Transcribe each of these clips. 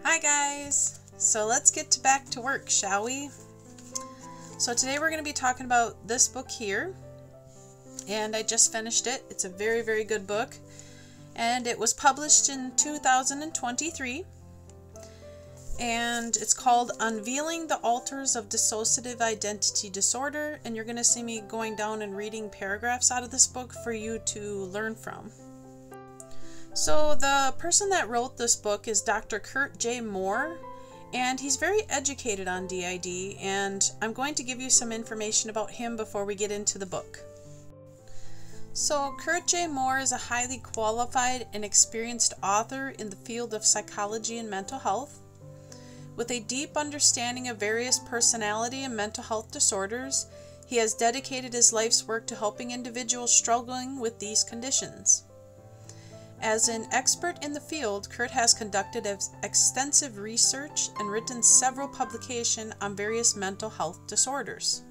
Hi guys! So let's get back to work, shall we? So today we're going to be talking about this book here, and I just finished it. It's a very, very good book, and it was published in 2023, and it's called Unveiling the Altars of Dissociative Identity Disorder, and you're going to see me going down and reading paragraphs out of this book for you to learn from. So the person that wrote this book is Dr. Kurt J. Moore, and he's very educated on DID, and I'm going to give you some information about him before we get into the book. So Kurt J. Moore is a highly qualified and experienced author in the field of psychology and mental health. With a deep understanding of various personality and mental health disorders, he has dedicated his life's work to helping individuals struggling with these conditions. As an expert in the field, Kurt has conducted extensive research and written several publications on various mental health disorders.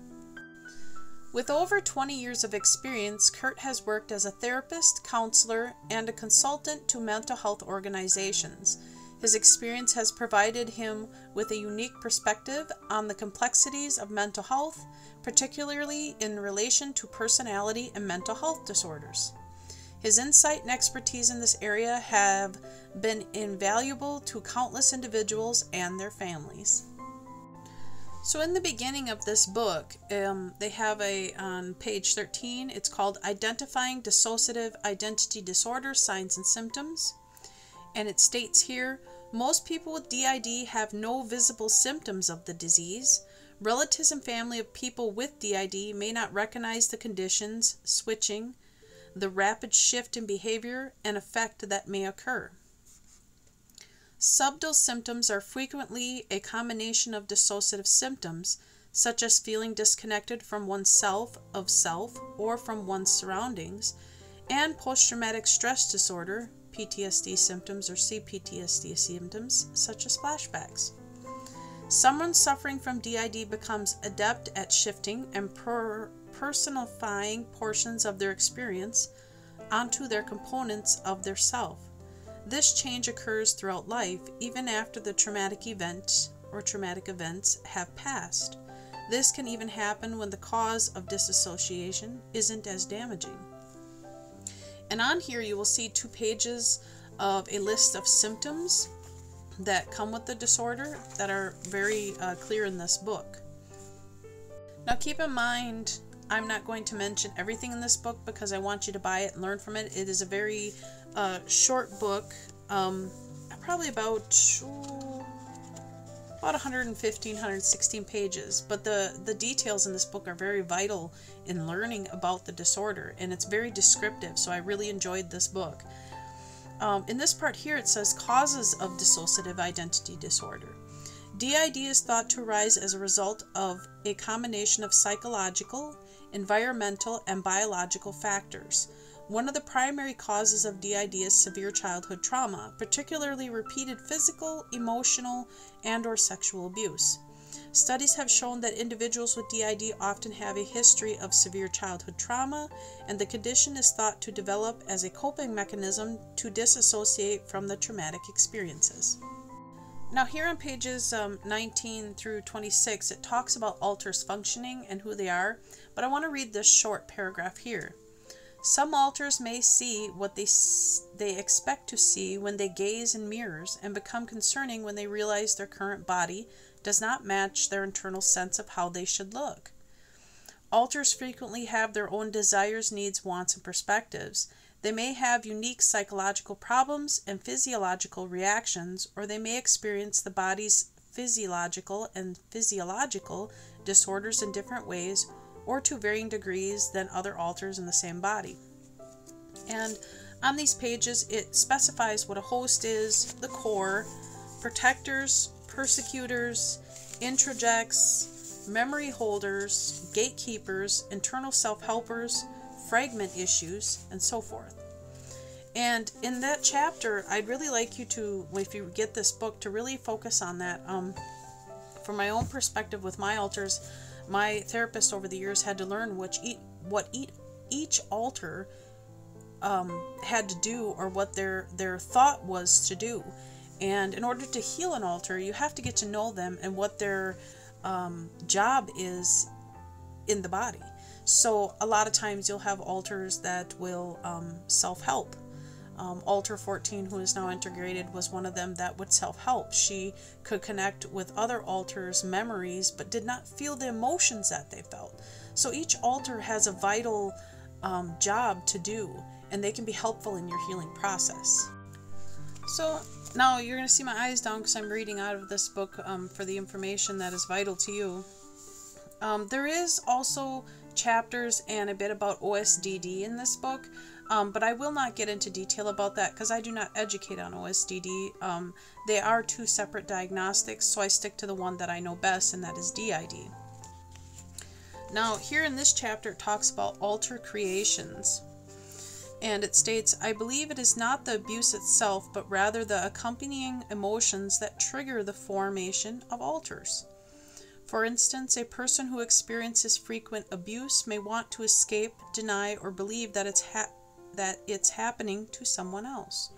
With over 20 years of experience, Kurt has worked as a therapist, counselor, and a consultant to mental health organizations. His experience has provided him with a unique perspective on the complexities of mental health, particularly in relation to personality and mental health disorders. His insight and expertise in this area have been invaluable to countless individuals and their families. So in the beginning of this book, they have on page 13, it's called Identifying Dissociative Identity Disorder, Signs and Symptoms. And it states here, most people with DID have no visible symptoms of the disease. Relatives and family of people with DID may not recognize the conditions, switching, the rapid shift in behavior and effect that may occur. Subtle symptoms are frequently a combination of dissociative symptoms, such as feeling disconnected from oneself, of self, or from one's surroundings, and post-traumatic stress disorder, PTSD symptoms or CPTSD symptoms, such as flashbacks. Someone suffering from DID becomes adept at shifting and personifying portions of their experience onto their components of their self. This change occurs throughout life, even after the traumatic event or traumatic events have passed. This can even happen when the cause of disassociation isn't as damaging. And on here you will see 2 pages of a list of symptoms that come with the disorder that are very clear in this book. Now keep in mind, I'm not going to mention everything in this book because I want you to buy it and learn from it. It is a very short book, probably about 115, 116 pages, but the details in this book are very vital in learning about the disorder, and it's very descriptive, so I really enjoyed this book. In this part here it says causes of dissociative identity disorder. DID is thought to arise as a result of a combination of psychological, environmental, and biological factors. One of the primary causes of DID is severe childhood trauma, particularly repeated physical, emotional, and/or sexual abuse. Studies have shown that individuals with DID often have a history of severe childhood trauma, and the condition is thought to develop as a coping mechanism to disassociate from the traumatic experiences. Now here on pages 19 through 26, it talks about alters functioning and who they are, but I want to read this short paragraph here. Some alters may see what they expect to see when they gaze in mirrors and become concerning when they realize their current body does not match their internal sense of how they should look. Alters frequently have their own desires, needs, wants, and perspectives. They may have unique psychological problems and physiological reactions, or they may experience the body's physiological disorders in different ways or to varying degrees than other alters in the same body. And on these pages it specifies what a host is, the core, protectors, persecutors, introjects, memory holders, gatekeepers, internal self-helpers, fragment issues, and so forth. And in that chapter, I'd really like you to, if you get this book, to really focus on that. From my own perspective with my alters, my therapist over the years had to learn what each alter had to do, or what their thought was to do. And in order to heal an alter, you have to get to know them and what their job is in the body. So a lot of times you'll have alters that will self-help. Alter 14, who is now integrated, was one of them that would self-help. She could connect with other alters' memories, but did not feel the emotions that they felt. So each alter has a vital job to do, and they can be helpful in your healing process. So now you're going to see my eyes down because I'm reading out of this book for the information that is vital to you. There is also chapters and a bit about OSDD in this book, but I will not get into detail about that because I do not educate on OSDD. They are two separate diagnostics, so I stick to the one that I know best, and that is DID. Now, here in this chapter, it talks about alter creations. And it states, I believe it is not the abuse itself, but rather the accompanying emotions that trigger the formation of alters. For instance, a person who experiences frequent abuse may want to escape, deny, or believe that it's happening to someone else.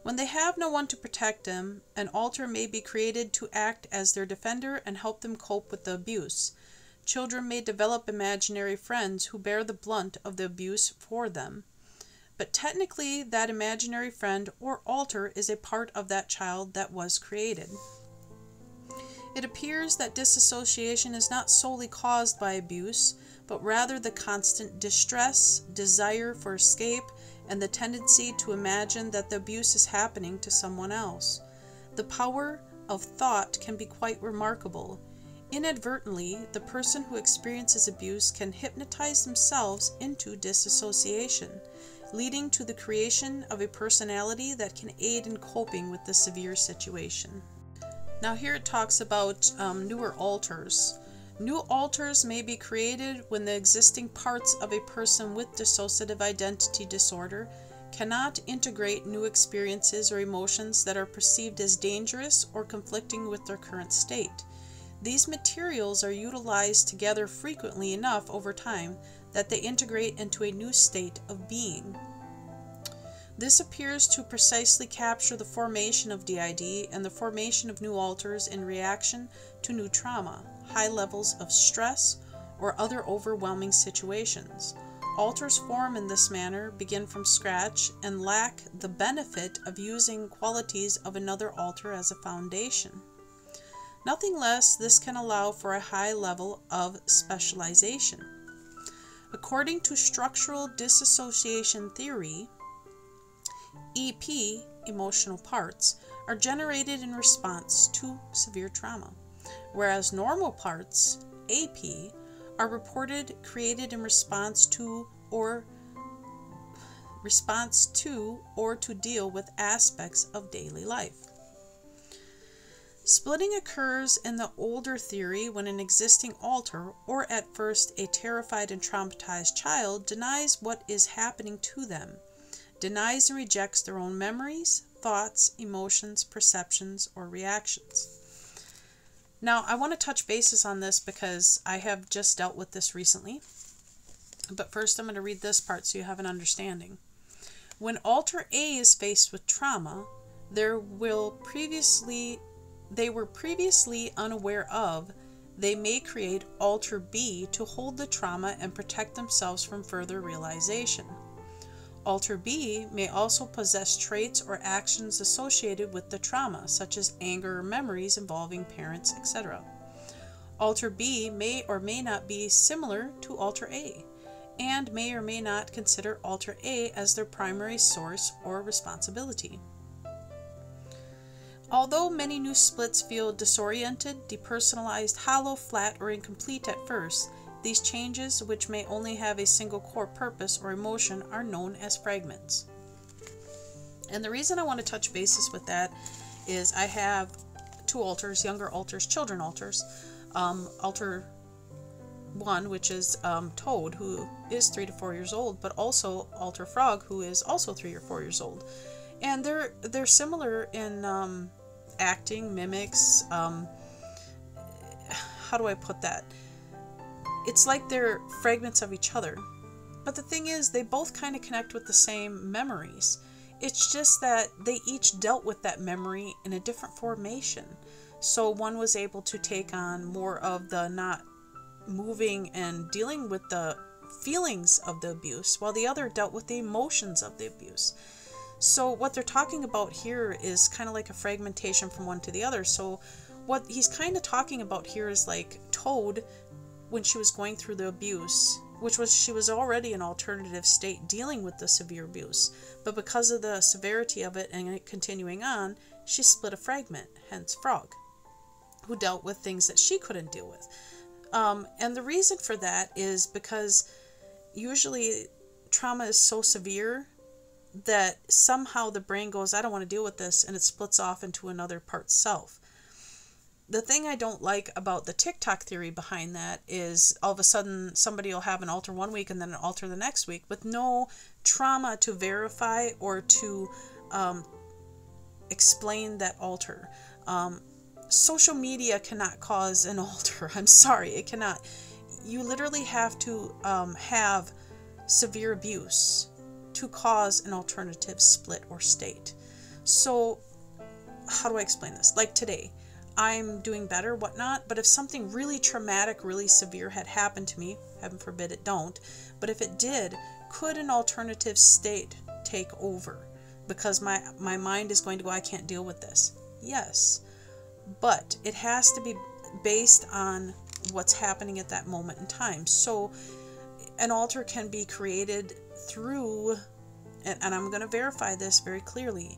When they have no one to protect them, an alter may be created to act as their defender and help them cope with the abuse. Children may develop imaginary friends who bear the brunt of the abuse for them. But technically, that imaginary friend or alter is a part of that child that was created. It appears that disassociation is not solely caused by abuse, but rather the constant distress, desire for escape, and the tendency to imagine that the abuse is happening to someone else. The power of thought can be quite remarkable. Inadvertently, the person who experiences abuse can hypnotize themselves into disassociation, leading to the creation of a personality that can aid in coping with the severe situation. Now here it talks about newer alters. New alters may be created when the existing parts of a person with dissociative identity disorder cannot integrate new experiences or emotions that are perceived as dangerous or conflicting with their current state. These materials are utilized together frequently enough over time that they integrate into a new state of being. This appears to precisely capture the formation of DID and the formation of new alters in reaction to new trauma, high levels of stress, or other overwhelming situations. Alters form in this manner, begin from scratch, and lack the benefit of using qualities of another alter as a foundation. Nothing less, this can allow for a high level of specialization. According to structural dissociation theory, EP, emotional parts, are generated in response to severe trauma, whereas normal parts, AP, are reported created in response to or to deal with aspects of daily life. Splitting occurs in the older theory when an existing alter, or at first a terrified and traumatized child, denies what is happening to them, denies and rejects their own memories, thoughts, emotions, perceptions, or reactions. Now, I want to touch bases on this because I have just dealt with this recently. But first, I'm going to read this part so you have an understanding. When alter A is faced with trauma, they were previously unaware of, they may create alter B to hold the trauma and protect themselves from further realization. Alter B may also possess traits or actions associated with the trauma, such as anger or memories involving parents, etc. Alter B may or may not be similar to alter A, and may or may not consider alter A as their primary source or responsibility. Although many new splits feel disoriented, depersonalized, hollow, flat, or incomplete at first, these changes, which may only have a single core purpose or emotion, are known as fragments. And the reason I want to touch bases with that is I have two alters, younger alters, children alters. Alter 1, which is Toad, who is 3 to 4 years old, but also Alter Frog, who is also 3 or 4 years old. And they're similar in acting, mimics, how do I put that? It's like they're fragments of each other. But the thing is, they both kind of connect with the same memories. It's just that they each dealt with that memory in a different formation. So one was able to take on more of the not moving and dealing with the feelings of the abuse, while the other dealt with the emotions of the abuse. So what they're talking about here is kind of like a fragmentation from one to the other. So what he's kind of talking about here is like Toad, when she was going through the abuse, which was she was already in an alternative state dealing with the severe abuse, but because of the severity of it and it continuing on, she split a fragment, hence Frog, who dealt with things that she couldn't deal with. And the reason for that is because usually trauma is so severe that somehow the brain goes, I don't want to deal with this, and it splits off into another part self. The thing I don't like about the TikTok theory behind that is all of a sudden somebody will have an alter one week and then an alter the next week with no trauma to verify or to explain that alter. Social media cannot cause an alter. I'm sorry, it cannot. You literally have to have severe abuse to cause an alternative split or state. So how do I explain this? Like today, I'm doing better, whatnot, but if something really traumatic, really severe had happened to me, heaven forbid it don't, but if it did, could an alternative state take over? Because my mind is going to go, I can't deal with this. Yes, but it has to be based on what's happening at that moment in time. So an alter can be created through, and I'm going to verify this very clearly.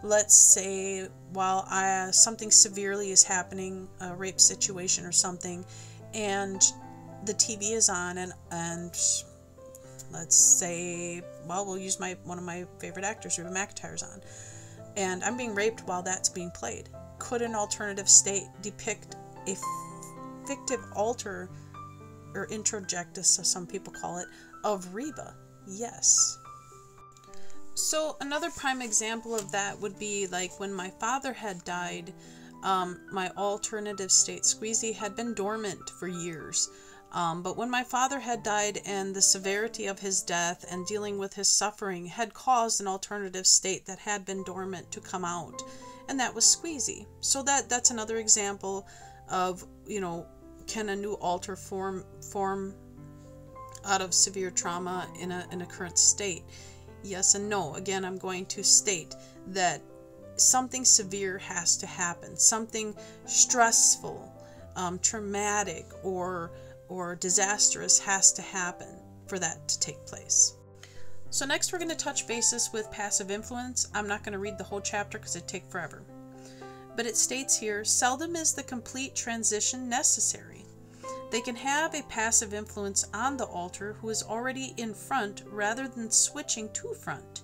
Let's say while something severely is happening, a rape situation or something, and the TV is on, and let's say, well, we'll use one of my favorite actors, Reba McEntire's on, and I'm being raped while that's being played. Could an alternative state depict a fictive alter, or introjectus, as some people call it, of Reba? Yes. So another prime example of that would be like when my father had died, my alternative state, Squeezy, had been dormant for years. But when my father had died and the severity of his death and dealing with his suffering had caused an alternative state that had been dormant to come out, and that was Squeezy. So that's another example of, you know, can a new alter form out of severe trauma in a current state? Yes and no. Again, I'm going to state that something severe has to happen. Something stressful, traumatic, or disastrous has to happen for that to take place. So next we're going to touch bases with passive influence. I'm not going to read the whole chapter because it'd take forever. But it states here, seldom is the complete transition necessary. They can have a passive influence on the alter who is already in front rather than switching to front.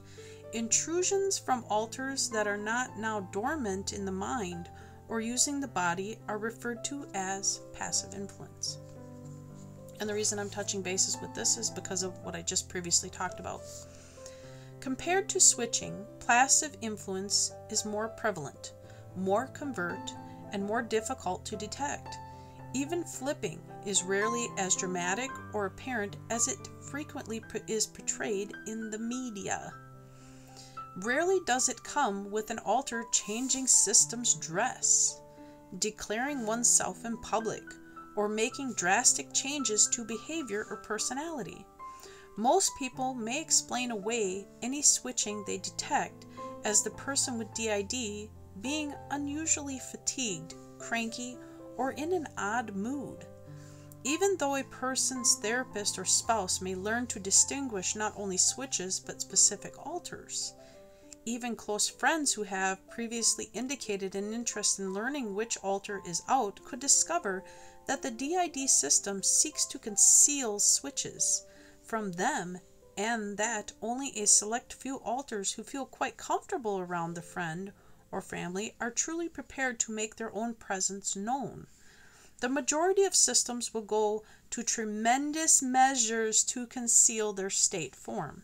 Intrusions from alters that are not now dormant in the mind or using the body are referred to as passive influence. And the reason I'm touching bases with this is because of what I just previously talked about. Compared to switching, passive influence is more prevalent, more covert, and more difficult to detect. Even flipping is rarely as dramatic or apparent as it frequently is portrayed in the media. Rarely does it come with an alter changing system's dress, declaring oneself in public, or making drastic changes to behavior or personality. Most people may explain away any switching they detect as the person with DID being unusually fatigued, cranky, or in an odd mood. Even though a person's therapist or spouse may learn to distinguish not only switches but specific alters. Even close friends who have previously indicated an interest in learning which alter is out could discover that the DID system seeks to conceal switches from them, and that only a select few alters who feel quite comfortable around the friend or family are truly prepared to make their own presence known. The majority of systems will go to tremendous measures to conceal their state form.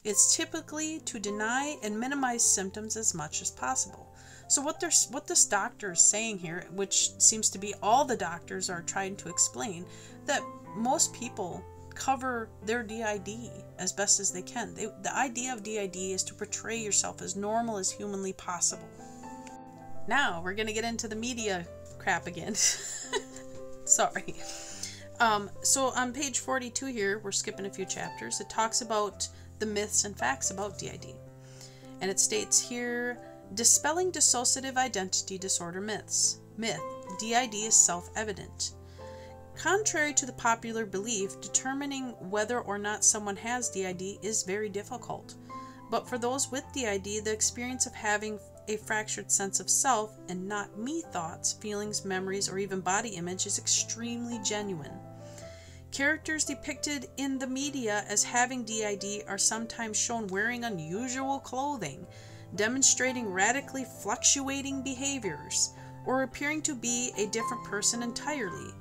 It's typically to deny and minimize symptoms as much as possible. So what this doctor is saying here, which seems to be all the doctors are trying to explain, that most people recover their DID as best as they can. The idea of DID is to portray yourself as normal as humanly possible. Now we're going to get into the media crap again. Sorry. So on page 42 here, we're skipping a few chapters. It talks about the myths and facts about DID. And it states here, dispelling dissociative identity disorder myths. Myth, DID is self-evident. Contrary to the popular belief, determining whether or not someone has DID is very difficult. But for those with DID, the experience of having a fractured sense of self and not me thoughts, feelings, memories, or even body image is extremely genuine. Characters depicted in the media as having DID are sometimes shown wearing unusual clothing, demonstrating radically fluctuating behaviors, or appearing to be a different person entirely.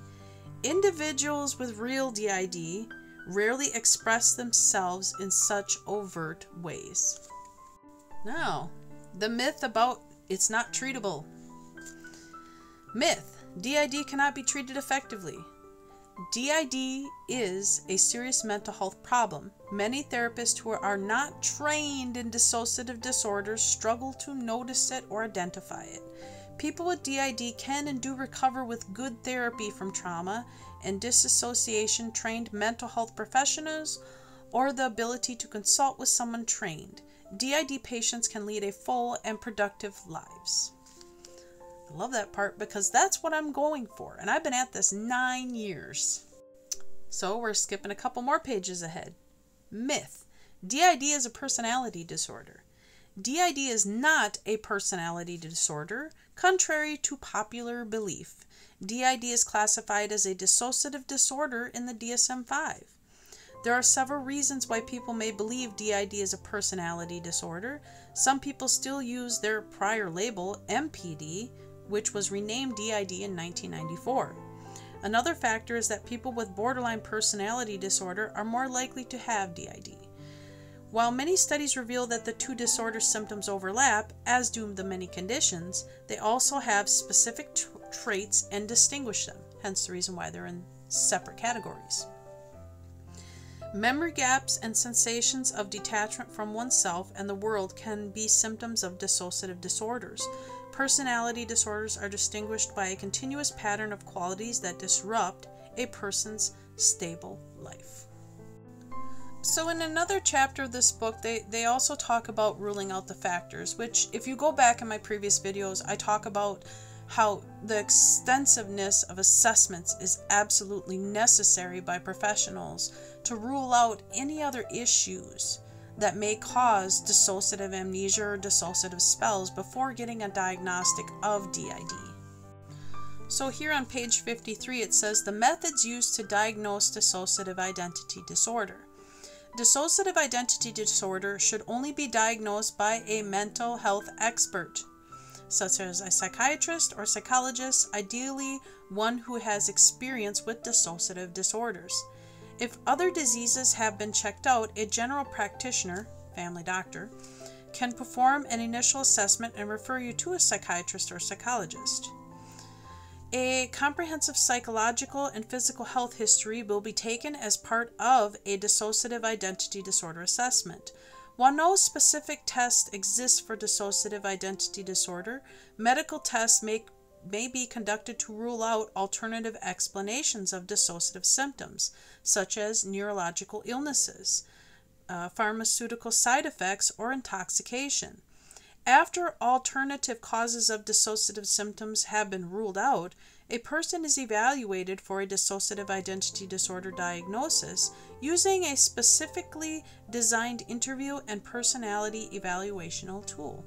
Individuals with real DID rarely express themselves in such overt ways. Now, the myth about it's not treatable. Myth, DID cannot be treated effectively. DID is a serious mental health problem. Many therapists who are not trained in dissociative disorders struggle to notice it or identify it. People with DID can and do recover with good therapy from trauma and disassociation trained mental health professionals or the ability to consult with someone trained. DID patients can lead a full and productive lives. I love that part because that's what I'm going for, and I've been at this 9 years. So we're skipping a couple more pages ahead. Myth, DID is a personality disorder. DID is not a personality disorder, contrary to popular belief. DID is classified as a dissociative disorder in the DSM-5. There are several reasons why people may believe DID is a personality disorder. Some people still use their prior label, MPD, which was renamed DID in 1994. Another factor is that people with borderline personality disorder are more likely to have DID. While many studies reveal that the two disorder symptoms overlap, as do the many conditions, they also have specific traits and distinguish them, hence the reason why they're in separate categories. Memory gaps and sensations of detachment from oneself and the world can be symptoms of dissociative disorders. Personality disorders are distinguished by a continuous pattern of qualities that disrupt a person's stable life. So in another chapter of this book, they also talk about ruling out the factors, which if you go back in my previous videos, I talk about how the extensiveness of assessments is absolutely necessary by professionals to rule out any other issues that may cause dissociative amnesia or dissociative spells before getting a diagnostic of DID. So here on page 53 it says the methods used to diagnose dissociative identity disorder. Dissociative identity disorder should only be diagnosed by a mental health expert, such as a psychiatrist or psychologist, ideally one who has experience with dissociative disorders. If other diseases have been checked out, a general practitioner, family doctor, can perform an initial assessment and refer you to a psychiatrist or psychologist. A comprehensive psychological and physical health history will be taken as part of a dissociative identity disorder assessment. While no specific test exists for dissociative identity disorder, medical tests may be conducted to rule out alternative explanations of dissociative symptoms, such as neurological illnesses, pharmaceutical side effects, or intoxication. After alternative causes of dissociative symptoms have been ruled out, a person is evaluated for a dissociative identity disorder diagnosis using a specifically designed interview and personality evaluational tool.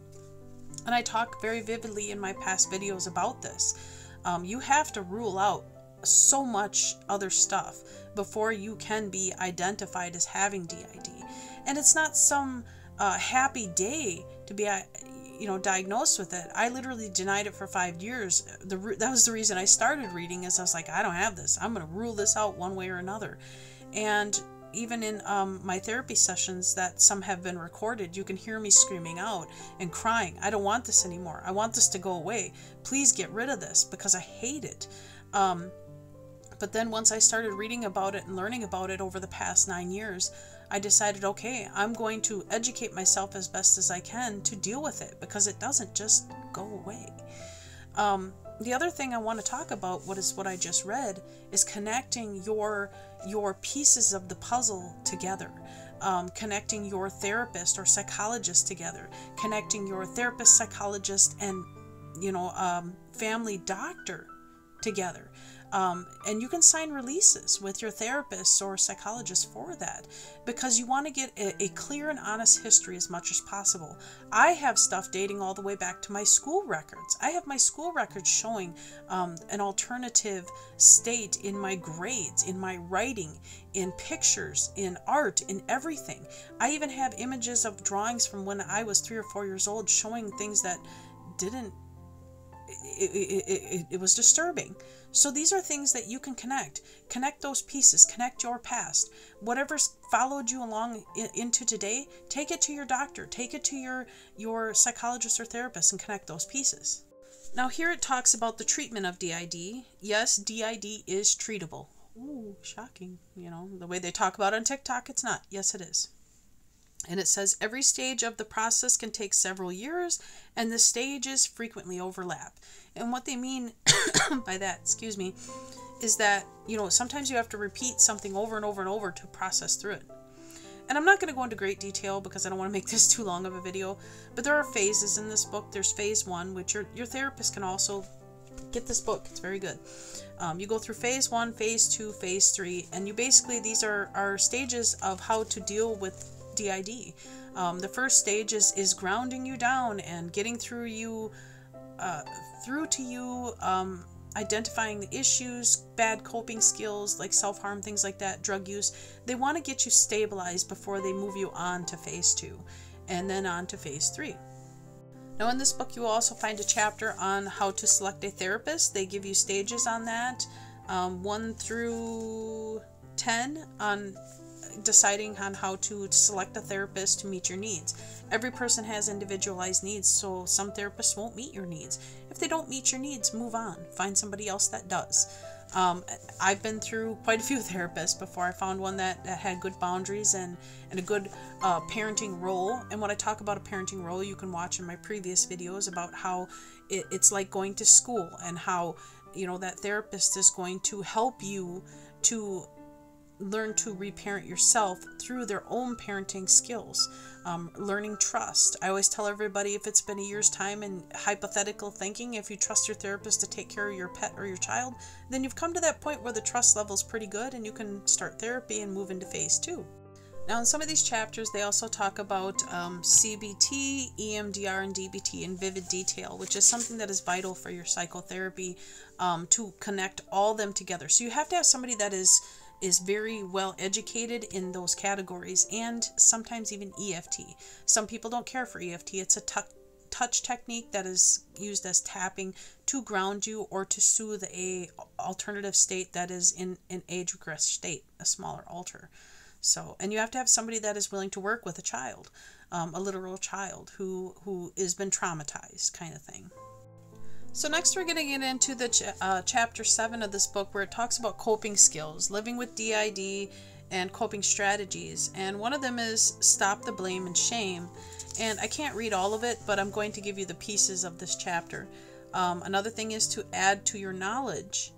And I talk very vividly in my past videos about this. You have to rule out so much other stuff before you can be identified as having DID. And it's not some happy day to be diagnosed with it. I literally denied it for 5 years. That was the reason I started reading, is I was like, I don't have this. I'm going to rule this out one way or another. And even in my therapy sessions that some have been recorded, you can hear me screaming out and crying. I don't want this anymore. I want this to go away. Please get rid of this because I hate it. But then once I started reading about it and learning about it over the past 9 years, I decided, okay, I'm going to educate myself as best as I can to deal with it, because it doesn't just go away. The other thing I want to talk about, what I just read, is connecting your pieces of the puzzle together. Connecting your therapist or psychologist together, connecting your therapist, psychologist, and family doctor together. And you can sign releases with your therapist or psychologist for that, because you want to get a clear and honest history as much as possible. I have stuff dating all the way back to my school records. I have my school records showing an alternative state in my grades, in my writing, in pictures, in art, in everything. I even have images of drawings from when I was 3 or 4 years old showing things that didn't, it was disturbing. So these are things that you can connect those pieces, connect your past, whatever's followed you along into today. Take it to your doctor, take it to your psychologist or therapist, and connect those pieces. Now here it talks about the treatment of DID. Yes, DID is treatable. Ooh, shocking. The way they talk about it on TikTok, it's not. Yes, it is. And it says every stage of the process can take several years, and the stages frequently overlap. And what they mean by that, is that, sometimes you have to repeat something over and over and over to process through it. And I'm not going to go into great detail because I don't want to make this too long of a video, but there are phases in this book. There's phase 1, which your therapist can also get this book. It's very good. You go through phase 1, phase 2, phase 3, and these are stages of how to deal with DID. The first stage is grounding you down and getting through to you identifying the issues, bad coping skills like self-harm, things like that, drug use. They want to get you stabilized before they move you on to phase 2 and then on to phase 3. Now in this book you will also find a chapter on how to select a therapist. They give you stages on that, 1 through 10 on deciding on how to select a therapist to meet your needs. Every person has individualized needs, so some therapists won't meet your needs. If they don't meet your needs, move on. Find somebody else that does. I've been through quite a few therapists before I found one that had good boundaries and a good parenting role. And when I talk about a parenting role, you can watch in my previous videos about how it's like going to school, and how that therapist is going to help you to learn to reparent yourself through their own parenting skills. Learning trust. I always tell everybody, if it's been a year's time in hypothetical thinking, if you trust your therapist to take care of your pet or your child, then you've come to that point where the trust level is pretty good and you can start therapy and move into phase 2. Now in some of these chapters they also talk about CBT, EMDR, and DBT in vivid detail, which is something that is vital for your psychotherapy, to connect all them together. So you have to have somebody that is very well educated in those categories, and sometimes even EFT. Some people don't care for EFT. It's a touch technique that is used as tapping to ground you or to soothe a alternative state that is in an age regressed state, a smaller alter. So, and you have to have somebody that is willing to work with a child, a literal child who has been traumatized, kind of thing. So next we're going to get into the chapter 7 of this book, where it talks about coping skills, living with DID, and coping strategies. And one of them is stop the blame and shame. And I can't read all of it, but I'm going to give you the pieces of this chapter. Another thing is to add to your knowledge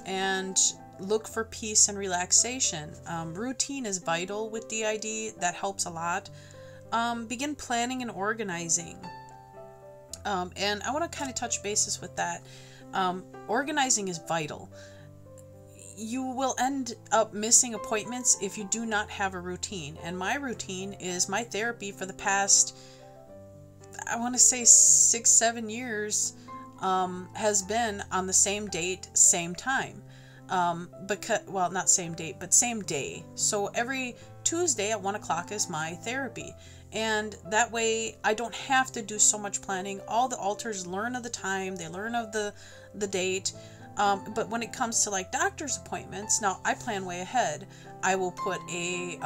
and look for peace and relaxation. Routine is vital with DID. That helps a lot. Begin planning and organizing. And I want to kind of touch bases with that. Organizing is vital. You will end up missing appointments if you do not have a routine. And my routine is my therapy for the past, I want to say 6-7 years, has been on the same date, same time. Well, not same date, but same day. So every Tuesday at 1 o'clock is my therapy. And that way I don't have to do so much planning. All the alters learn of the time, they learn of the date. But when it comes to like doctor's appointments, now I plan way ahead. I will put a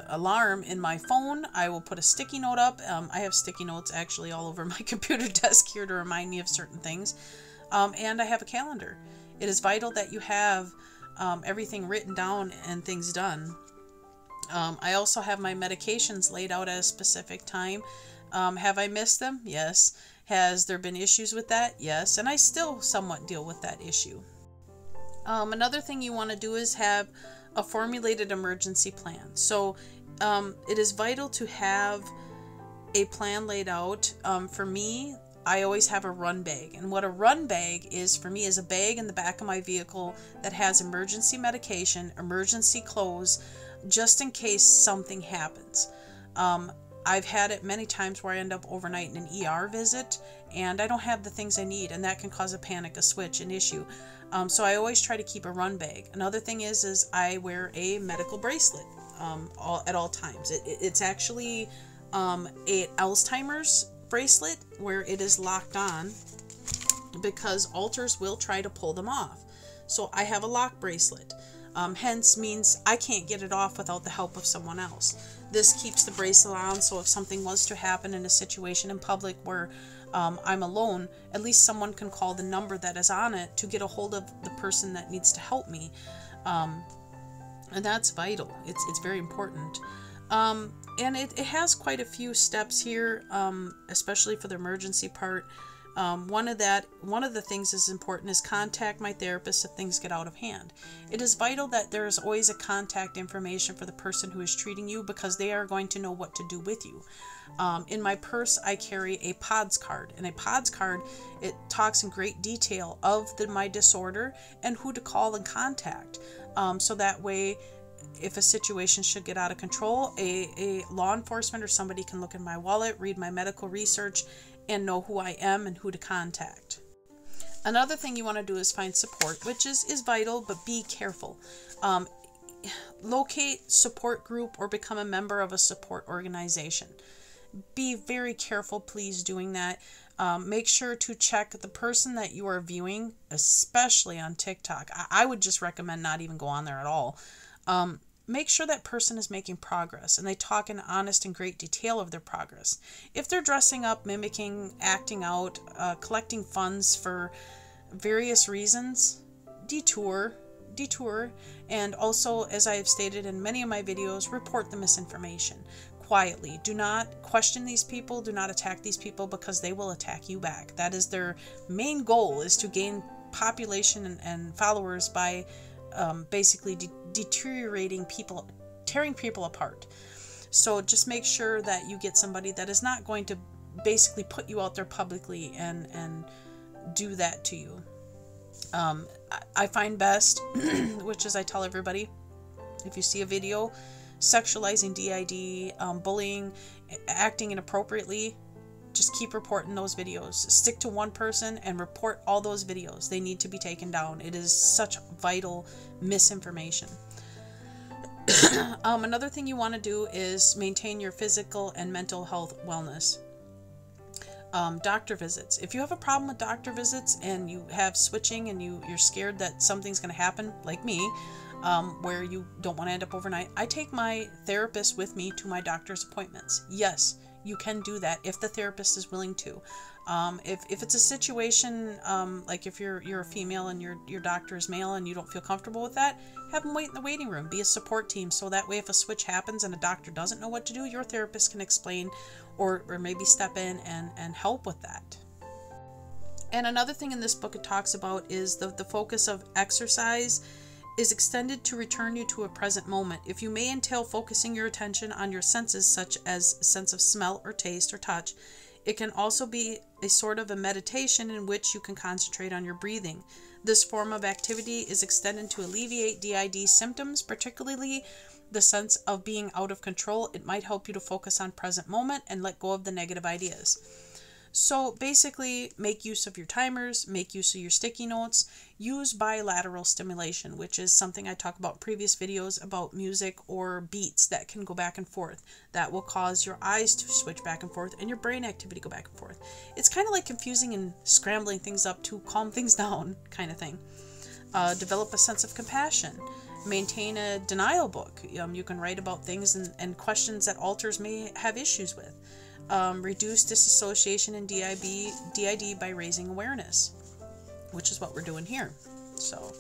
alarm in my phone. I will put a sticky note up. I have sticky notes actually all over my computer desk here to remind me of certain things. And I have a calendar. It is vital that you have everything written down and things done. I also have my medications laid out at a specific time. Have I missed them? Yes. Has there been issues with that? Yes. And I still somewhat deal with that issue. Another thing you want to do is have a formulated emergency plan. So it is vital to have a plan laid out. For me, I always have a run bag. And what a run bag is for me is a bag in the back of my vehicle that has emergency medication, emergency clothes, just in case something happens. I've had it many times where I end up overnight in an ER visit and I don't have the things I need, and that can cause a panic, a switch, an issue. So I always try to keep a run bag. Another thing is I wear a medical bracelet at all times. It's actually a Alzheimer's bracelet where it is locked on because alters will try to pull them off. So I have a lock bracelet. Hence means I can't get it off without the help of someone else. This keeps the bracelet on, so if something was to happen in a situation in public where I'm alone, at least someone can call the number that is on it to get a hold of the person that needs to help me. And that's vital. It's very important. And it has quite a few steps here, especially for the emergency part. One of the things that's important is contact my therapist if things get out of hand. It is vital that there is always a contact information for the person who is treating you, because they are going to know what to do with you. In my purse, I carry a PODS card, and a PODS card, it talks in great detail of my disorder and who to call and contact. So that way, if a situation should get out of control, a law enforcement or somebody can look in my wallet, read my medical research, and know who I am and who to contact. Another thing you want to do is find support, which is vital, but be careful. Locate support group or become a member of a support organization. Be very careful, please, doing that. Make sure to check the person that you are viewing, especially on TikTok. I would just recommend not even go on there at all. Make sure that person is making progress and they talk in honest and great detail of their progress. If they're dressing up, mimicking, acting out, collecting funds for various reasons, detour, and also, as I have stated in many of my videos, report the misinformation quietly. Do not question these people, do not attack these people, because they will attack you back. That is their main goal, is to gain population and followers by basically deteriorating people, tearing people apart. So just make sure that you get somebody that is not going to basically put you out there publicly and do that to you. I find best, which is I tell everybody, if you see a video sexualizing DID, bullying, acting inappropriately, just keep reporting those videos. Stick to one person and report all those videos. They need to be taken down. It is such vital misinformation. Another thing you want to do is maintain your physical and mental health wellness. Doctor visits. If you have a problem with doctor visits and you have switching and you're scared that something's going to happen, like me, where you don't want to end up overnight, I take my therapist with me to my doctor's appointments. Yes, you can do that if the therapist is willing to. If it's a situation like if you're a female and your doctor is male and you don't feel comfortable with that, have them wait in the waiting room. Be a support team, so that way if a switch happens and a doctor doesn't know what to do, your therapist can explain or maybe step in and help with that. And another thing in this book it talks about is the focus of exercise is extended to return you to a present moment. If you may entail focusing your attention on your senses, such as sense of smell or taste or touch, it can also be a sort of a meditation in which you can concentrate on your breathing. This form of activity is extended to alleviate DID symptoms, particularly the sense of being out of control. It might help you to focus on present moment and let go of the negative ideas. So basically, make use of your timers, make use of your sticky notes, use bilateral stimulation, which is something I talk about in previous videos about music or beats that can go back and forth. That will cause your eyes to switch back and forth and your brain activity go back and forth. It's kind of like confusing and scrambling things up to calm things down kind of thing. Develop a sense of compassion. Maintain a denial book. You can write about things and questions that alters may have issues with. Reduce disassociation in DID by raising awareness, which is what we're doing here. So,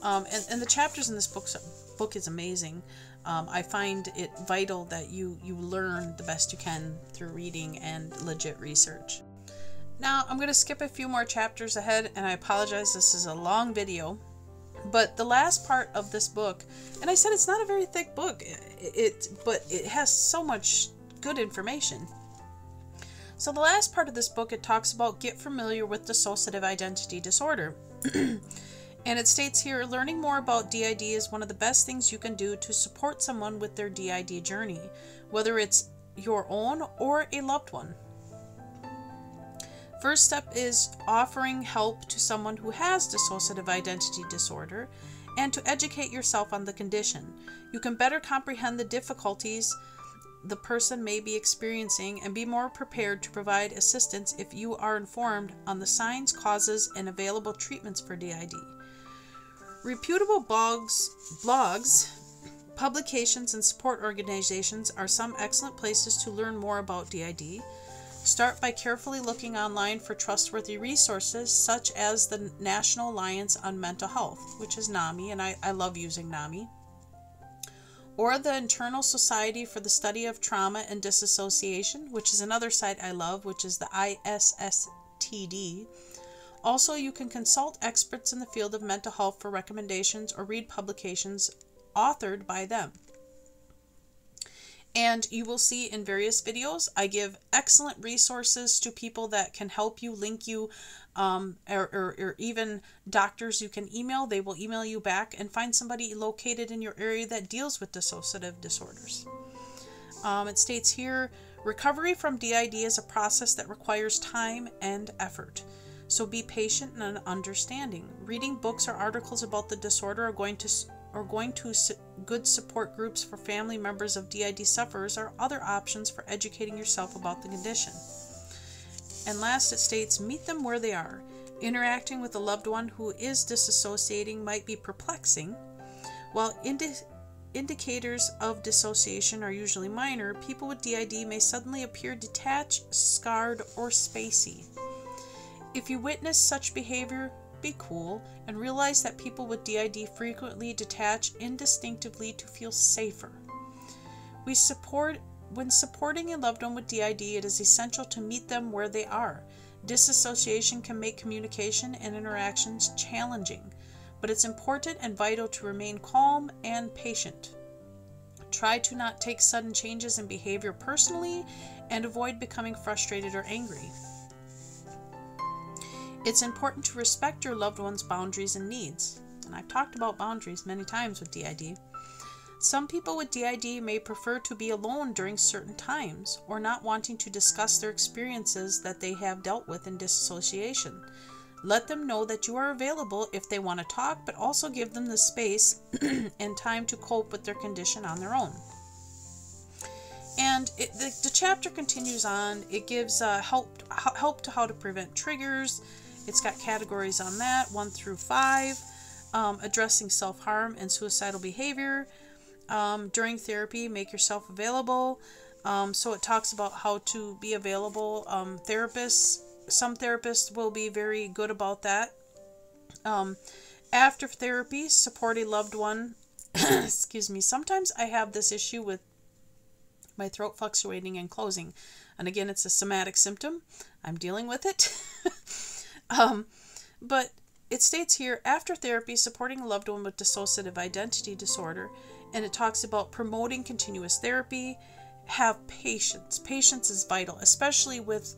and the chapters in this book is amazing. I find it vital that you learn the best you can through reading and legit research. Now, I'm going to skip a few more chapters ahead, and I apologize, this is a long video. But the last part of this book, and I said it's not a very thick book, but it has so much good information. So the last part of this book, it talks about get familiar with dissociative identity disorder. And it states here, learning more about DID is one of the best things you can do to support someone with their DID journey, whether it's your own or a loved one. First step is offering help to someone who has dissociative identity disorder and to educate yourself on the condition. You can better comprehend the difficulties the person may be experiencing and be more prepared to provide assistance if you are informed on the signs, causes, and available treatments for DID. Reputable blogs, publications, and support organizations are some excellent places to learn more about DID. Start by carefully looking online for trustworthy resources such as the National Alliance on Mental Health, which is NAMI, and I love using NAMI, or the International Society for the Study of Trauma and Disassociation, which is another site I love, which is the ISSTD. Also, you can consult experts in the field of mental health for recommendations or read publications authored by them. And you will see in various videos, I give excellent resources to people that can help you, link you, or even doctors you can email. They will email you back and find somebody located in your area that deals with dissociative disorders. It states here, recovery from DID is a process that requires time and effort. So be patient and understanding. Reading books or articles about the disorder or going to good support groups for family members of DID sufferers are other options for educating yourself about the condition. And last, it states, meet them where they are. Interacting with a loved one who is disassociating might be perplexing. While indicators of dissociation are usually minor, people with DID may suddenly appear detached, scarred, or spacey. If you witness such behavior, be cool and realize that people with DID frequently detach indistinctively to feel safer. When supporting a loved one with DID, it is essential to meet them where they are. Disassociation can make communication and interactions challenging, but it's important and vital to remain calm and patient. Try to not take sudden changes in behavior personally and avoid becoming frustrated or angry. It's important to respect your loved one's boundaries and needs. And I've talked about boundaries many times with DID. Some people with DID may prefer to be alone during certain times or not wanting to discuss their experiences that they have dealt with in dissociation. Let them know that you are available if they want to talk, but also give them the space and time to cope with their condition on their own. And the chapter continues on. It gives help to how to prevent triggers. It's got categories on that, 1 through 5, addressing self-harm and suicidal behavior. During therapy, make yourself available. So it talks about how to be available. Some therapists will be very good about that. After therapy, support a loved one. Excuse me. Sometimes I have this issue with my throat fluctuating and closing. And again, it's a somatic symptom. I'm dealing with it. But it states here, after therapy, supporting a loved one with dissociative identity disorder, and it talks about promoting continuous therapy. Have patience. Patience is vital, especially with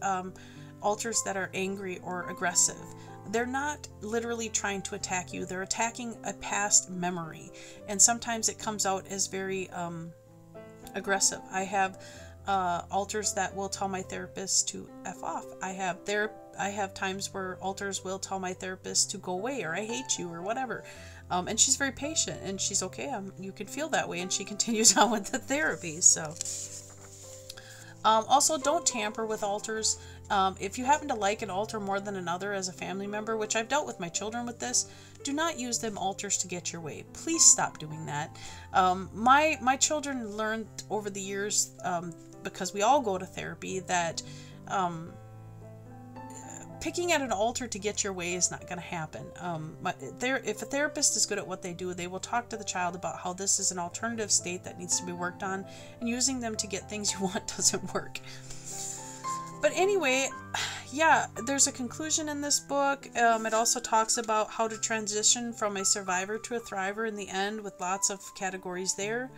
alters that are angry or aggressive. They're not literally trying to attack you. They're attacking a past memory, and sometimes it comes out as very aggressive. I have alters that will tell my therapist to F off. I have times where alters will tell my therapist to go away, or I hate you, or whatever. And she's very patient, and she's okay. You can feel that way, and she continues on with the therapy. So, also, don't tamper with alters. If you happen to like an alter more than another as a family member, which I've dealt with my children with this, do not use them alters to get your way. Please stop doing that. My children learned over the years, because we all go to therapy, that picking at an altar to get your way is not going to happen. If a therapist is good at what they do, they will talk to the child about how this is an alternative state that needs to be worked on, and using them to get things you want doesn't work. But anyway, yeah, there's a conclusion in this book. It also talks about how to transition from a survivor to a thriver in the end, with lots of categories there.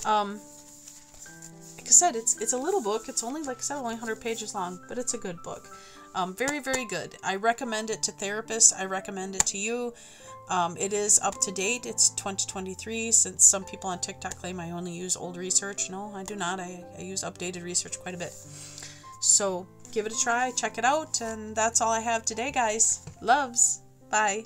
Like I said, it's a little book. It's only, like I said, only 100 pages long, but it's a good book. Very, very good. I recommend it to therapists. I recommend it to you. It is up to date. It's 2023, since some people on TikTok claim I only use old research. No, I do not. I use updated research quite a bit. So give it a try. Check it out. And that's all I have today, guys. Loves. Bye.